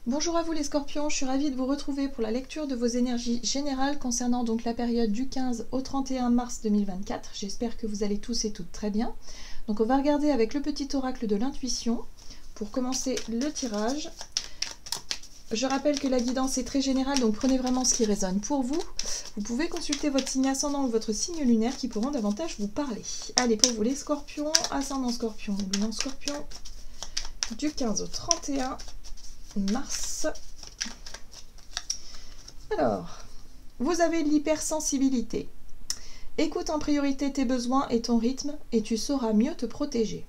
Bonjour à vous les scorpions, je suis ravie de vous retrouver pour la lecture de vos énergies générales concernant donc la période du 15 au 31 mars 2024. J'espère que vous allez tous et toutes très bien. Donc on va regarder avec le petit oracle de l'intuition pour commencer le tirage. Je rappelle que la guidance est très générale, donc prenez vraiment ce qui résonne pour vous. Vous pouvez consulter votre signe ascendant ou votre signe lunaire qui pourront davantage vous parler. Allez, pour vous les scorpions, ascendant scorpion ou lunan scorpion, du 15 au 31 mars. Alors, vous avez l'hypersensibilité. Écoute en priorité tes besoins et ton rythme et tu sauras mieux te protéger.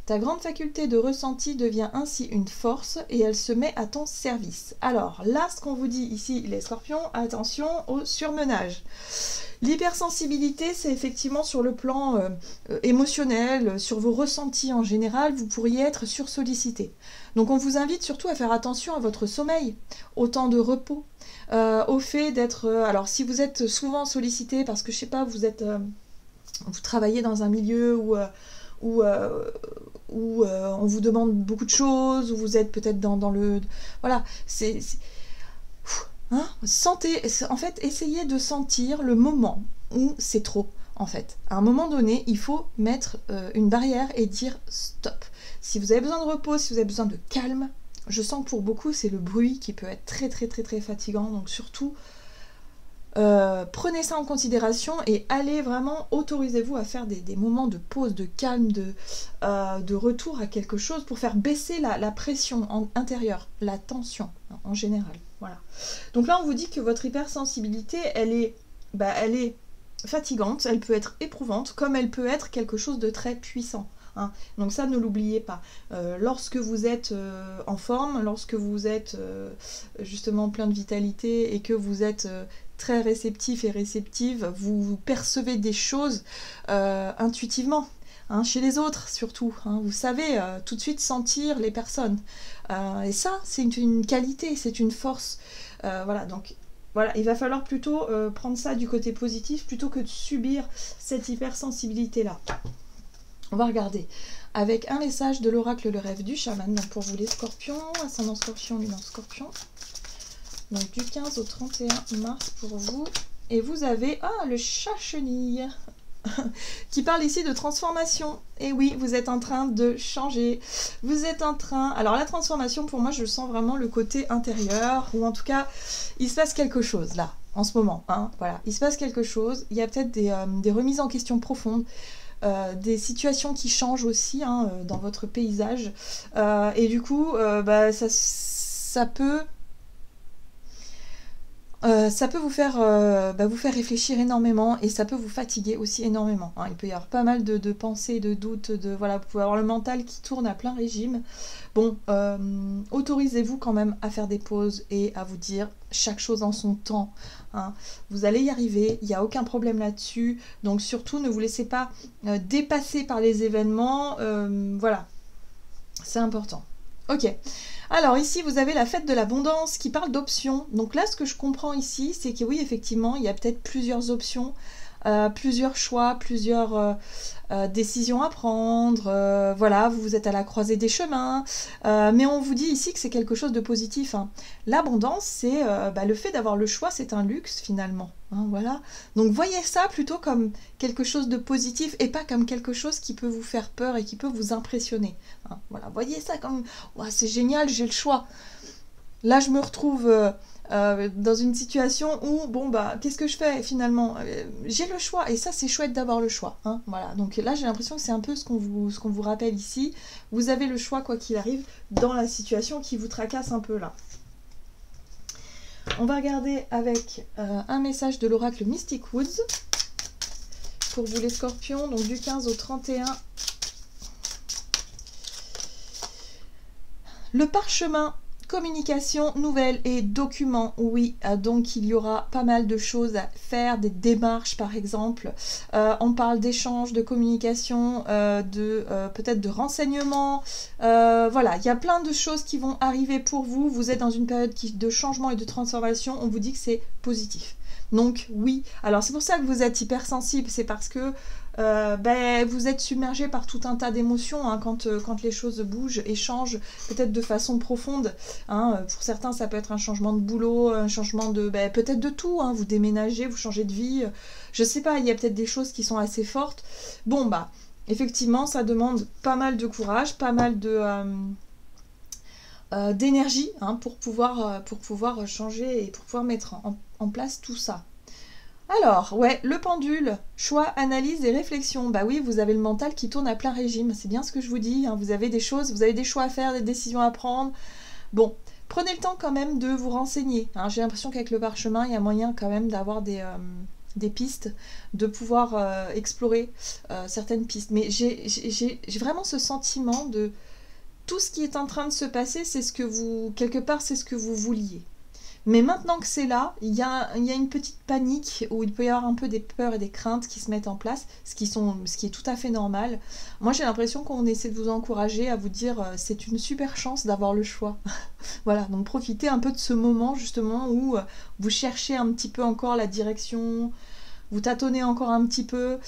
Ta grande faculté de ressenti devient ainsi une force et elle se met à ton service. Alors là, ce qu'on vous dit ici, les scorpions, attention au surmenage. L'hypersensibilité, c'est effectivement sur le plan émotionnel, sur vos ressentis en général, vous pourriez être sursollicité. Donc on vous invite surtout à faire attention à votre sommeil, au temps de repos, au fait d'être... alors si vous êtes souvent sollicité parce que, je sais pas, vous travaillez dans un milieu où on vous demande beaucoup de choses, où vous êtes peut-être dans le... Voilà, sentez, en fait, essayez de sentir le moment où c'est trop, en fait. À un moment donné, il faut mettre une barrière et dire stop. Si vous avez besoin de repos, si vous avez besoin de calme, je sens que pour beaucoup, c'est le bruit qui peut être très, très, très, très fatigant. Donc surtout, prenez ça en considération et allez vraiment, autorisez-vous à faire des moments de pause, de calme, de retour à quelque chose pour faire baisser la pression intérieure, la tension en général. Voilà. Donc là, on vous dit que votre hypersensibilité, elle est fatigante, elle peut être éprouvante, comme elle peut être quelque chose de très puissant. Hein. Donc ça, ne l'oubliez pas. Lorsque vous êtes en forme, lorsque vous êtes justement plein de vitalité et que vous êtes très réceptif et réceptive, vous percevez des choses intuitivement. Hein, chez les autres surtout, hein, vous savez tout de suite sentir les personnes. Et ça, c'est une qualité, c'est une force. Voilà, donc voilà, il va falloir plutôt prendre ça du côté positif plutôt que de subir cette hypersensibilité-là. On va regarder avec un message de l'oracle Le Rêve du Chaman, donc pour vous les scorpions, ascendant scorpion, lunan scorpion. Donc du 15 au 31 mars pour vous. Et vous avez, le chat chenille qui parle ici de transformation. Et oui, vous êtes en train de changer. Vous êtes en train... Alors la transformation, pour moi, je sens vraiment le côté intérieur, ou en tout cas, il se passe quelque chose là, en ce moment. Hein, voilà, il se passe quelque chose. Il y a peut-être des remises en question profondes. Des situations qui changent aussi dans votre paysage. Et du coup, ça peut... ça peut vous faire réfléchir énormément et ça peut vous fatiguer aussi énormément. Hein. Il peut y avoir pas mal de pensées, de doutes, voilà, vous pouvez avoir le mental qui tourne à plein régime. Bon, autorisez-vous quand même à faire des pauses et à vous dire chaque chose en son temps. Hein. Vous allez y arriver, il n'y a aucun problème là-dessus. Donc surtout, ne vous laissez pas dépasser par les événements. Voilà, c'est important. Ok. Alors ici, vous avez la fête de l'abondance qui parle d'options. Donc là, ce que je comprends ici, c'est que oui, effectivement, il y a peut-être plusieurs options, plusieurs choix, plusieurs décisions à prendre. Voilà, vous êtes à la croisée des chemins. Mais on vous dit ici que c'est quelque chose de positif. Hein. L'abondance, c'est le fait d'avoir le choix, c'est un luxe finalement. Hein, voilà. Donc voyez ça plutôt comme quelque chose de positif et pas comme quelque chose qui peut vous faire peur et qui peut vous impressionner. Hein, voilà. Voyez ça comme c'est génial, j'ai le choix. Là, je me retrouve dans une situation où, qu'est-ce que je fais finalement? J'ai le choix, et ça, c'est chouette d'avoir le choix. Hein, voilà. Donc là, j'ai l'impression que c'est un peu ce qu'on vous rappelle ici. Vous avez le choix, quoi qu'il arrive, dans la situation qui vous tracasse un peu là. On va regarder avec un message de l'oracle Mystic Woods pour vous les scorpions, donc du 15 au 31. Le parchemin, communication, nouvelles et documents. Oui, donc il y aura pas mal de choses à faire, des démarches par exemple. On parle d'échanges, de communication, peut-être de renseignements. Voilà, il y a plein de choses qui vont arriver pour vous. Vous êtes dans une période de changement et de transformation. On vous dit que c'est positif. Donc oui, alors c'est pour ça que vous êtes hypersensible, c'est parce que ben, vous êtes submergé par tout un tas d'émotions hein, quand les choses bougent et changent, peut-être de façon profonde. Hein. Pour certains, ça peut être un changement de boulot, un changement de... Ben, peut-être de tout, hein. Vous déménagez, vous changez de vie. Je sais pas, il y a peut-être des choses qui sont assez fortes. Bon, bah, effectivement, ça demande pas mal de courage, pas mal de... d'énergie hein, pour pouvoir changer et pour pouvoir mettre en place tout ça. Alors, ouais, le pendule, choix, analyse et réflexion. Bah oui, vous avez le mental qui tourne à plein régime, c'est bien ce que je vous dis, hein. Vous avez des choses, vous avez des choix à faire, des décisions à prendre. Bon, prenez le temps quand même de vous renseigner. Hein. J'ai l'impression qu'avec le parchemin, il y a moyen quand même d'avoir des pistes, de pouvoir explorer certaines pistes. Mais j'ai vraiment ce sentiment de... Tout ce qui est en train de se passer, c'est ce que vous... Quelque part, c'est ce que vous vouliez. Mais maintenant que c'est là, il y a une petite panique où il peut y avoir un peu des peurs et des craintes qui se mettent en place, ce qui est tout à fait normal. Moi, j'ai l'impression qu'on essaie de vous encourager à vous dire c'est une super chance d'avoir le choix. Voilà, donc profitez un peu de ce moment justement où vous cherchez un petit peu encore la direction, vous tâtonnez encore un petit peu.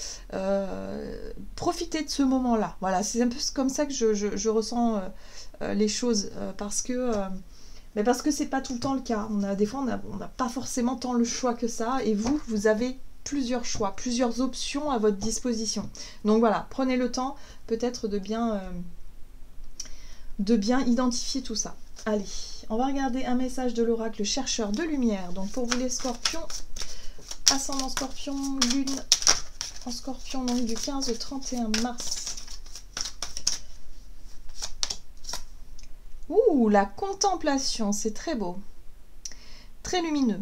Profitez de ce moment-là. Voilà, c'est un peu comme ça que je ressens les choses parce que... Mais parce que c'est pas tout le temps le cas. Des fois, on n'a pas forcément tant le choix que ça. Et vous avez plusieurs choix, plusieurs options à votre disposition. Donc voilà, prenez le temps peut-être de bien identifier tout ça. Allez, on va regarder un message de l'oracle chercheur de lumière. Donc pour vous les scorpions, ascendant scorpion, lune en scorpion, donc du 15 au 31 mars. Ouh, la contemplation, c'est très beau. Très lumineux.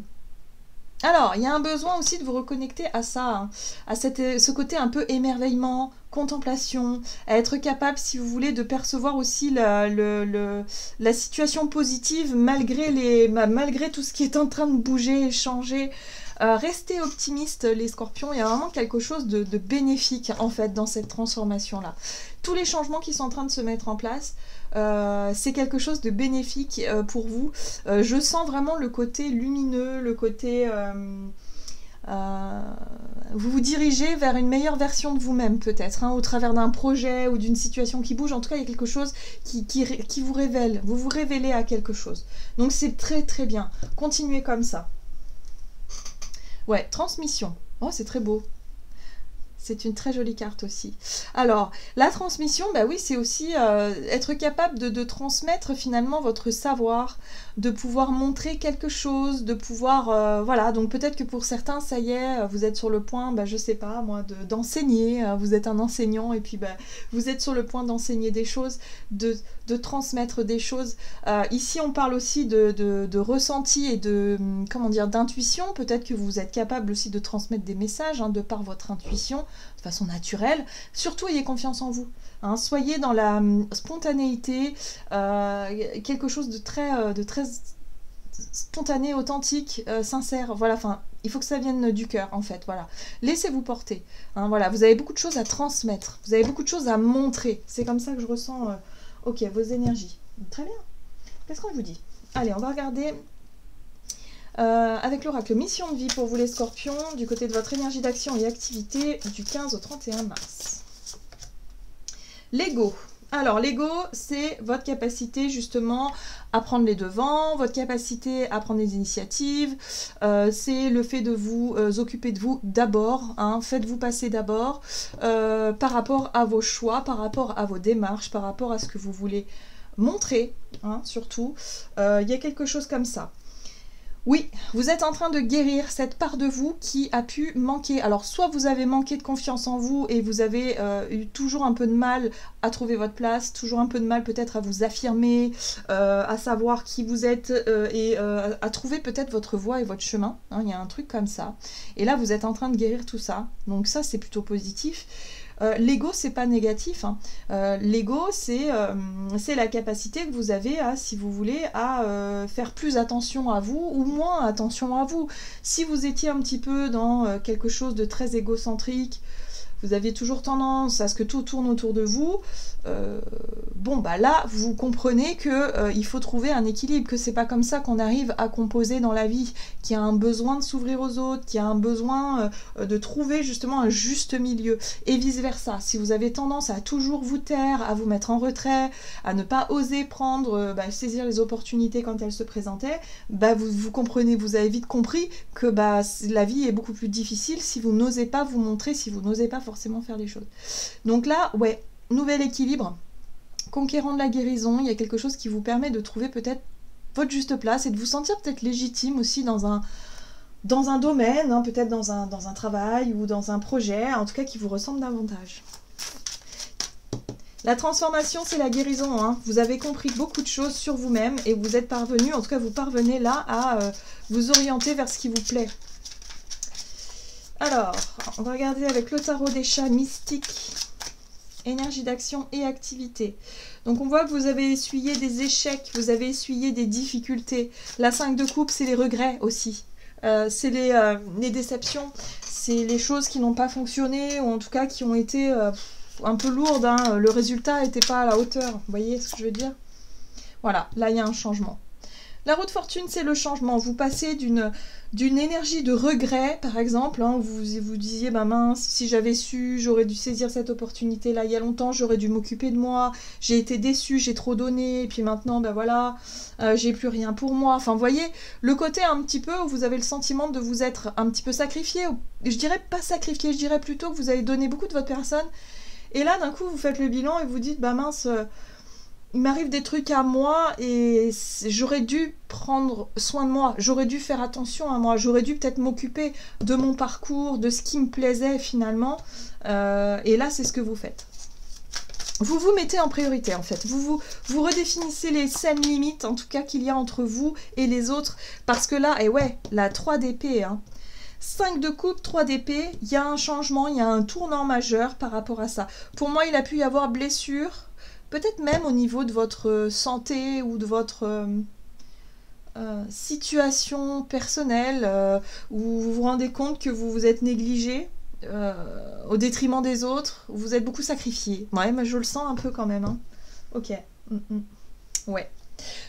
Alors, il y a un besoin aussi de vous reconnecter à ça, hein, à ce côté un peu émerveillement, contemplation, à être capable, si vous voulez, de percevoir aussi la situation positive malgré tout ce qui est en train de bouger et changer. Restez optimiste les scorpions, il y a vraiment quelque chose de bénéfique en fait dans cette transformation-là. Tous les changements qui sont en train de se mettre en place, c'est quelque chose de bénéfique pour vous. Je sens vraiment le côté lumineux, le côté... vous vous dirigez vers une meilleure version de vous-même peut-être, hein, au travers d'un projet ou d'une situation qui bouge. En tout cas, il y a quelque chose qui vous révèle. Vous vous révélez à quelque chose. Donc c'est très très bien. Continuez comme ça. Ouais, transmission. Oh, c'est très beau. C'est une très jolie carte aussi. Alors, la transmission, bah oui, c'est aussi être capable de transmettre finalement votre savoir, de pouvoir montrer quelque chose, de pouvoir... voilà, donc peut-être que pour certains, ça y est, vous êtes sur le point, bah, je sais pas, moi, d'enseigner. Vous êtes un enseignant et puis bah, vous êtes sur le point d'enseigner des choses, de transmettre des choses. Ici, on parle aussi de ressenti et comment dire, d'intuition. Peut-être que vous êtes capable aussi de transmettre des messages hein, de par votre intuition, de façon naturelle. Surtout, ayez confiance en vous. Hein, soyez dans la spontanéité, quelque chose de très spontané, authentique, sincère. Voilà, enfin, il faut que ça vienne du cœur, en fait. Voilà, laissez-vous porter. Hein, voilà, vous avez beaucoup de choses à transmettre. Vous avez beaucoup de choses à montrer. C'est comme ça que je ressens. Ok, vos énergies. Très bien. Qu'est-ce qu'on vous dit? Allez, on va regarder. Avec l'oracle mission de vie pour vous les scorpions, du côté de votre énergie d'action et activité du 15 au 31 mars. L'ego. Alors l'ego, c'est votre capacité justement à prendre les devants, votre capacité à prendre des initiatives, c'est le fait de vous occuper de vous d'abord, hein, faites-vous passer d'abord par rapport à vos choix, par rapport à vos démarches, par rapport à ce que vous voulez montrer, hein, surtout. Il y a quelque chose comme ça. Oui, vous êtes en train de guérir cette part de vous qui a pu manquer. Alors, soit vous avez manqué de confiance en vous et vous avez eu toujours un peu de mal à trouver votre place, toujours un peu de mal peut-être à vous affirmer, à savoir qui vous êtes et à trouver peut-être votre voie et votre chemin. Hein, il y a un truc comme ça. Et là, vous êtes en train de guérir tout ça. Donc ça, c'est plutôt positif. L'ego, c'est pas négatif. Hein. L'ego, c'est la capacité que vous avez à, si vous voulez, à faire plus attention à vous ou moins attention à vous. Si vous étiez un petit peu dans quelque chose de très égocentrique, vous aviez toujours tendance à ce que tout tourne autour de vous, bon bah là vous comprenez que il faut trouver un équilibre, que c'est pas comme ça qu'on arrive à composer dans la vie, qu'il y a un besoin de s'ouvrir aux autres, qu'il y a un besoin de trouver justement un juste milieu, et vice versa. Si vous avez tendance à toujours vous taire, à vous mettre en retrait, à ne pas oser prendre, saisir les opportunités quand elles se présentaient, vous comprenez, vous avez vite compris que la vie est beaucoup plus difficile si vous n'osez pas vous montrer, si vous n'osez pas forcément faire les choses. Donc là, ouais, nouvel équilibre, conquérant de la guérison, il y a quelque chose qui vous permet de trouver peut-être votre juste place et de vous sentir peut-être légitime aussi dans un domaine, hein, peut-être dans un travail ou dans un projet, en tout cas qui vous ressemble davantage. La transformation, c'est la guérison, hein. Vous avez compris beaucoup de choses sur vous-même et vous êtes parvenu, en tout cas vous parvenez là à vous orienter vers ce qui vous plaît. Alors, on va regarder avec le tarot des chats mystiques. Énergie d'action et activité. Donc on voit que vous avez essuyé des échecs, vous avez essuyé des difficultés. La 5 de coupe, c'est les regrets aussi. C'est les déceptions, c'est les choses qui n'ont pas fonctionné, ou en tout cas qui ont été un peu lourdes, hein. Le résultat n'était pas à la hauteur. Vous voyez ce que je veux dire? Voilà, là il y a un changement. La roue de fortune, c'est le changement. Vous passez d'une énergie de regret, par exemple, hein, où vous disiez, mince, si j'avais su, j'aurais dû saisir cette opportunité-là il y a longtemps, j'aurais dû m'occuper de moi, j'ai été déçue, j'ai trop donné, et puis maintenant, voilà, j'ai plus rien pour moi. Enfin, vous voyez, le côté un petit peu où vous avez le sentiment de vous être un petit peu sacrifié, je dirais pas sacrifié, je dirais plutôt que vous avez donné beaucoup de votre personne, et là, d'un coup, vous faites le bilan et vous dites, mince... il m'arrive des trucs à moi et j'aurais dû prendre soin de moi, j'aurais dû faire attention à moi, j'aurais dû peut-être m'occuper de mon parcours, de ce qui me plaisait finalement. Et là, c'est ce que vous faites. Vous vous mettez en priorité en fait, vous redéfinissez les saines limites en tout cas qu'il y a entre vous et les autres. Parce que là, et ouais, la 3 d'épée, hein. 5 de coupe, 3 d'épée, il y a un changement, il y a un tournant majeur par rapport à ça. Pour moi, il a pu y avoir blessure. Peut-être même au niveau de votre santé ou de votre situation personnelle où vous vous rendez compte que vous vous êtes négligé au détriment des autres, vous êtes beaucoup sacrifié. Ouais, mais je le sens un peu quand même. Hein. Ok. Ouais.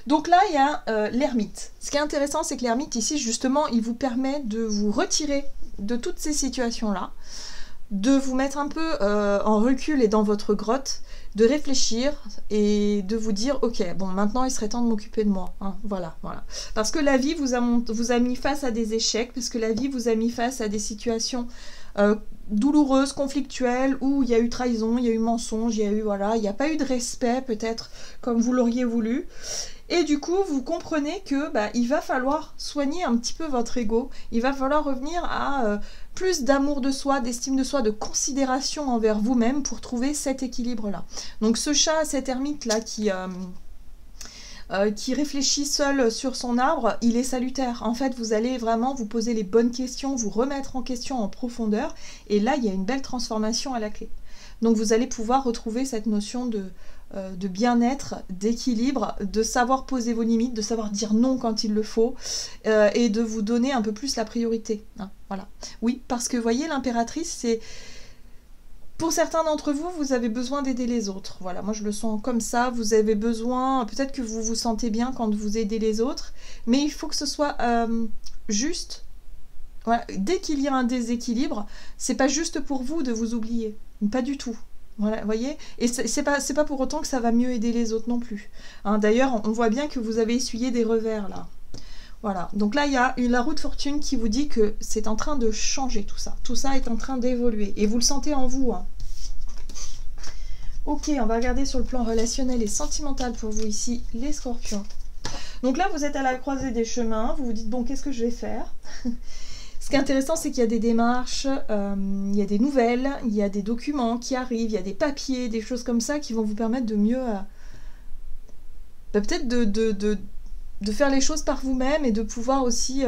Donc là, il y a l'ermite. Ce qui est intéressant, c'est que l'ermite, ici, justement, il vous permet de vous retirer de toutes ces situations-là, de vous mettre un peu en recul et dans votre grotte, de réfléchir et de vous dire ok, bon, maintenant il serait temps de m'occuper de moi, hein, voilà. Parce que la vie vous a mis face à des échecs, parce que la vie vous a mis face à des situations douloureuses, conflictuelles, où il y a eu trahison, il y a eu mensonge, il n'y a pas eu de respect peut-être comme vous l'auriez voulu. Et du coup, vous comprenez que il va falloir soigner un petit peu votre ego, il va falloir revenir à plus d'amour de soi, d'estime de soi, de considération envers vous-même pour trouver cet équilibre-là. Donc ce chat, cet ermite-là qui réfléchit seul sur son arbre, il est salutaire. En fait, vous allez vraiment vous poser les bonnes questions, vous remettre en question en profondeur, et là, il y a une belle transformation à la clé. Donc vous allez pouvoir retrouver cette notion de bien-être, d'équilibre, de savoir poser vos limites, de savoir dire non quand il le faut, et de vous donner un peu plus la priorité. Hein, voilà. Oui, parce que vous voyez, l'impératrice, c'est... Pour certains d'entre vous, vous avez besoin d'aider les autres. Voilà, moi je le sens comme ça, vous avez besoin... Peut-être que vous vous sentez bien quand vous aidez les autres, mais il faut que ce soit juste. Voilà. Dès qu'il y a un déséquilibre, c'est pas juste pour vous de vous oublier. Pas du tout. Voilà, vous voyez, et c'est pas pour autant que ça va mieux aider les autres non plus. Hein, d'ailleurs, on voit bien que vous avez essuyé des revers là. Voilà, donc là il y a la roue de fortune qui vous dit que c'est en train de changer tout ça. Tout ça est en train d'évoluer et vous le sentez en vous. Hein. Ok, on va regarder sur le plan relationnel et sentimental pour vous ici, les scorpions. Donc là vous êtes à la croisée des chemins, vous vous dites bon, qu'est-ce que je vais faire? Ce qui est intéressant, c'est qu'il y a des démarches, il y a des nouvelles, il y a des documents qui arrivent, il y a des papiers, des choses comme ça qui vont vous permettre de mieux... peut-être de faire les choses par vous-même et de pouvoir aussi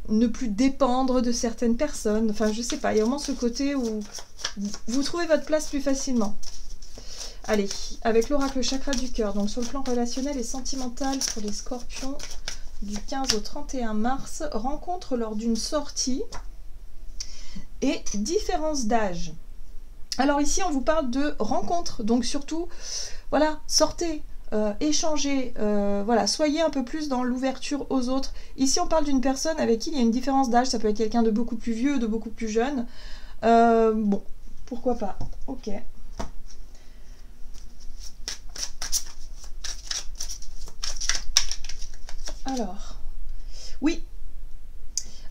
ne plus dépendre de certaines personnes. Enfin, je sais pas, il y a vraiment ce côté où vous trouvez votre place plus facilement. Allez, avec l'oracle chakra du cœur, donc sur le plan relationnel et sentimental pour les scorpions... du 15 au 31 mars, rencontre lors d'une sortie et différence d'âge. Alors ici, on vous parle de rencontres, donc surtout, voilà, sortez, échangez, voilà, soyez un peu plus dans l'ouverture aux autres. Ici, on parle d'une personne avec qui il y a une différence d'âge, ça peut être quelqu'un de beaucoup plus vieux, de beaucoup plus jeune. Bon, pourquoi pas, ok. Alors, oui.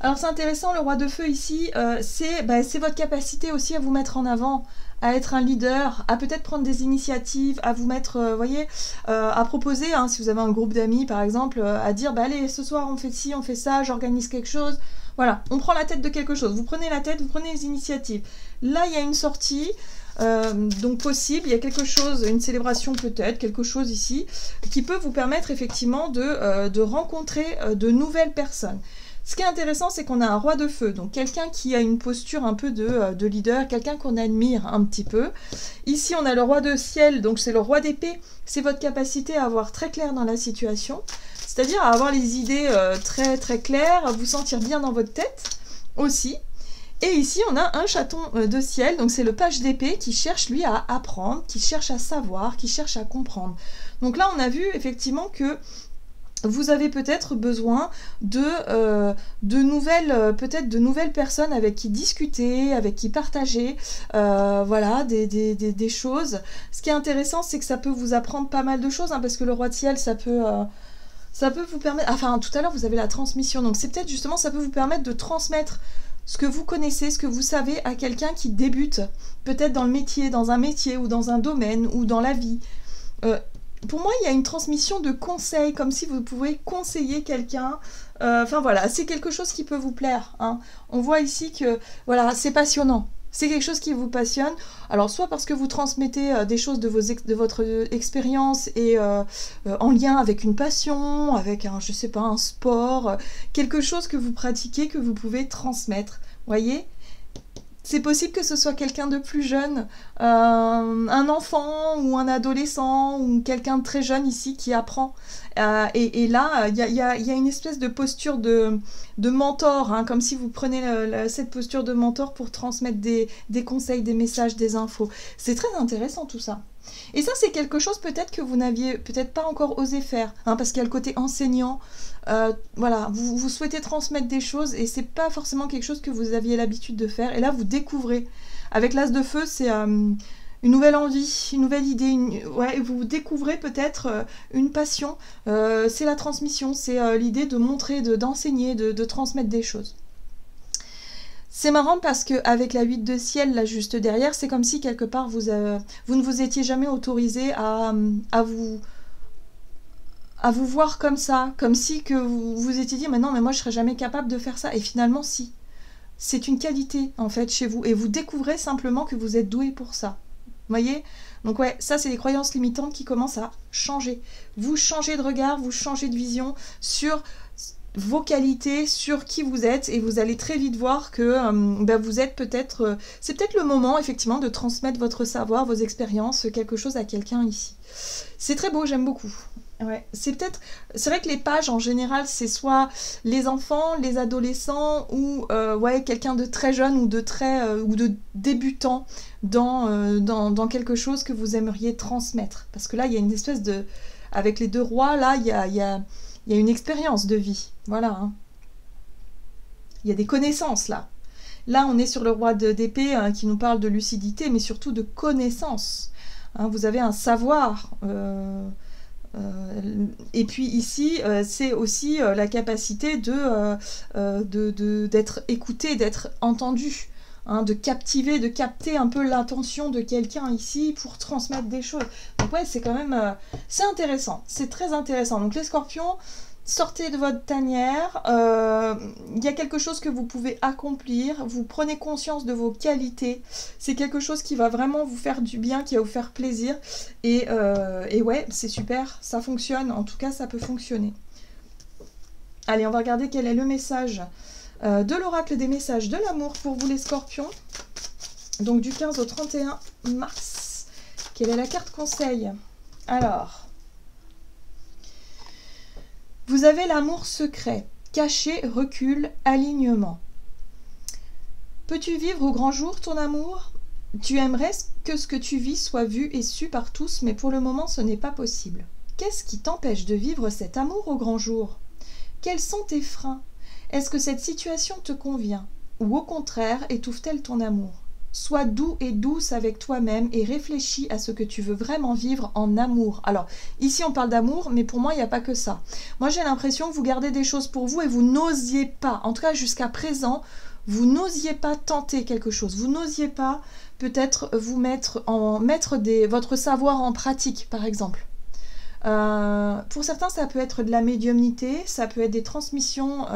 Alors c'est intéressant, le roi de feu ici, c'est votre capacité aussi à vous mettre en avant, à être un leader, à peut-être prendre des initiatives, à vous mettre, voyez, à proposer, hein, si vous avez un groupe d'amis par exemple, à dire, bah allez, ce soir on fait ci, on fait ça, j'organise quelque chose. Voilà, on prend la tête de quelque chose, vous prenez la tête, vous prenez les initiatives. Là, il y a une sortie, donc possible, il y a quelque chose, une célébration peut-être, quelque chose ici, qui peut vous permettre effectivement de rencontrer de nouvelles personnes. Ce qui est intéressant, c'est qu'on a un roi de feu, donc quelqu'un qui a une posture un peu de leader, quelqu'un qu'on admire un petit peu. Ici, on a le roi de ciel, donc c'est le roi d'épée, c'est votre capacité à avoir très clair dans la situation, c'est-à-dire à avoir les idées très très claires, à vous sentir bien dans votre tête aussi. Et ici, on a un chaton de ciel, donc c'est le page d'épée qui cherche, lui, à apprendre, qui cherche à savoir, qui cherche à comprendre. Donc là, on a vu effectivement que vous avez peut-être besoin de nouvelles personnes avec qui discuter, avec qui partager, voilà, des choses. Ce qui est intéressant, c'est que ça peut vous apprendre pas mal de choses, hein, parce que le roi de ciel, ça peut vous permettre... Enfin, tout à l'heure, vous avez la transmission, donc c'est peut-être justement, ça peut vous permettre de transmettre ce que vous connaissez, ce que vous savez à quelqu'un qui débute, peut-être dans le métier, dans un métier, ou dans un domaine, ou dans la vie. Pour moi, il y a une transmission de conseils, comme si vous pouvez conseiller quelqu'un. Enfin voilà, c'est quelque chose qui peut vous plaire, hein. On voit ici que voilà, c'est passionnant. C'est quelque chose qui vous passionne. Alors, soit parce que vous transmettez des choses de votre expérience et en lien avec une passion, avec un, je sais pas, un sport, quelque chose que vous pratiquez, que vous pouvez transmettre. Voyez ? C'est possible que ce soit quelqu'un de plus jeune, un enfant ou un adolescent ou quelqu'un de très jeune ici qui apprend. Et là, il y a une espèce de posture de mentor, hein, comme si vous prenez cette posture de mentor pour transmettre des conseils, des messages, des infos. C'est très intéressant tout ça. Et ça, c'est quelque chose peut-être que vous n'aviez peut-être pas encore osé faire, hein, parce qu'il y a le côté enseignant. Voilà, vous souhaitez transmettre des choses et c'est pas forcément quelque chose que vous aviez l'habitude de faire. Et là, vous découvrez. Avec l'as de feu, c'est une nouvelle envie, une nouvelle idée. Ouais, vous découvrez peut-être une passion. C'est la transmission, c'est l'idée de montrer, d'enseigner, de transmettre des choses. C'est marrant parce qu'avec la 8 de ciel, là juste derrière, c'est comme si quelque part vous ne vous étiez jamais autorisé à vous voir comme ça, comme si que vous vous étiez dit, mais non, mais moi je serais jamais capable de faire ça. Et finalement, si. C'est une qualité, en fait, chez vous. Et vous découvrez simplement que vous êtes doué pour ça. Vous voyez ? Donc ouais, ça, c'est des croyances limitantes qui commencent à changer. Vous changez de regard, vous changez de vision sur vos qualités, sur qui vous êtes, et vous allez très vite voir que vous êtes peut-être... c'est peut-être le moment, effectivement, de transmettre votre savoir, vos expériences, quelque chose à quelqu'un ici. C'est très beau, j'aime beaucoup. Ouais, c'est vrai que les pages en général c'est soit les enfants, les adolescents ou ouais, quelqu'un de très jeune ou de débutant dans quelque chose que vous aimeriez transmettre. Parce que là il y a une espèce de... Avec les deux rois là il y a une expérience de vie. Voilà. Hein. Il y a des connaissances là. Là on est sur le roi d'épée qui nous parle de lucidité mais surtout de connaissance. Hein, vous avez un savoir... et puis ici, c'est aussi la capacité d'être écouté, d'être entendu, hein, de capter un peu l'intention de quelqu'un ici pour transmettre des choses. Donc ouais, c'est quand même... c'est intéressant, c'est très intéressant. Donc les scorpions, sortez de votre tanière, il y a quelque chose que vous pouvez accomplir, vous prenez conscience de vos qualités, c'est quelque chose qui va vraiment vous faire du bien, qui va vous faire plaisir, et ouais, c'est super, ça fonctionne, en tout cas ça peut fonctionner. Allez, on va regarder quel est le message de l'oracle des messages de l'amour pour vous les scorpions, donc du 15 au 31 mars. Quelle est la carte conseil? Alors... Vous avez l'amour secret, caché, recul, alignement. Peux-tu vivre au grand jour ton amour? Tu aimerais que ce que tu vis soit vu et su par tous, mais pour le moment ce n'est pas possible. Qu'est-ce qui t'empêche de vivre cet amour au grand jour? Quels sont tes freins? Est-ce que cette situation te convient? Ou au contraire, étouffe-t-elle ton amour? Sois doux et douce avec toi-même et réfléchis à ce que tu veux vraiment vivre en amour. Alors, ici on parle d'amour, mais pour moi, il n'y a pas que ça. Moi, j'ai l'impression que vous gardez des choses pour vous et vous n'osiez pas, en tout cas jusqu'à présent, vous n'osiez pas tenter quelque chose. Vous n'osiez pas peut-être vous mettre votre savoir en pratique, par exemple. Pour certains, ça peut être de la médiumnité, ça peut être des transmissions,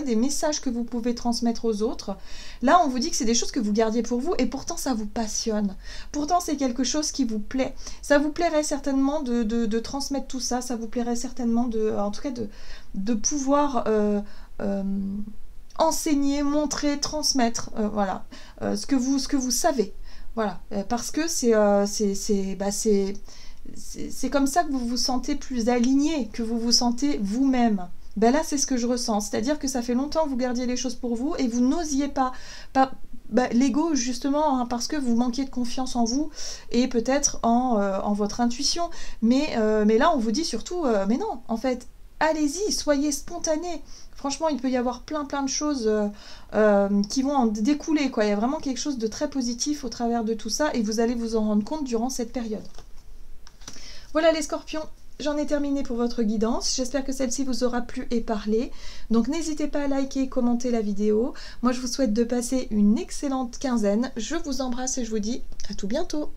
des messages que vous pouvez transmettre aux autres. Là, on vous dit que c'est des choses que vous gardiez pour vous et pourtant ça vous passionne. Pourtant, c'est quelque chose qui vous plaît. Ça vous plairait certainement de transmettre tout ça, ça vous plairait certainement de pouvoir enseigner, montrer, transmettre, ce que vous savez. Voilà, parce que c'est comme ça que vous vous sentez plus aligné, que vous vous sentez vous-même. Ben là, c'est ce que je ressens. C'est-à-dire que ça fait longtemps que vous gardiez les choses pour vous et vous n'osiez pas l'ego, justement, hein, parce que vous manquiez de confiance en vous et peut-être en votre intuition. Mais là, on vous dit surtout, mais non, en fait, allez-y, soyez spontané. Franchement, il peut y avoir plein de choses qui vont en découler, quoi. Il y a vraiment quelque chose de très positif au travers de tout ça et vous allez vous en rendre compte durant cette période. Voilà les scorpions, j'en ai terminé pour votre guidance. J'espère que celle-ci vous aura plu et parlé. Donc n'hésitez pas à liker et commenter la vidéo. Moi je vous souhaite de passer une excellente quinzaine. Je vous embrasse et je vous dis à tout bientôt.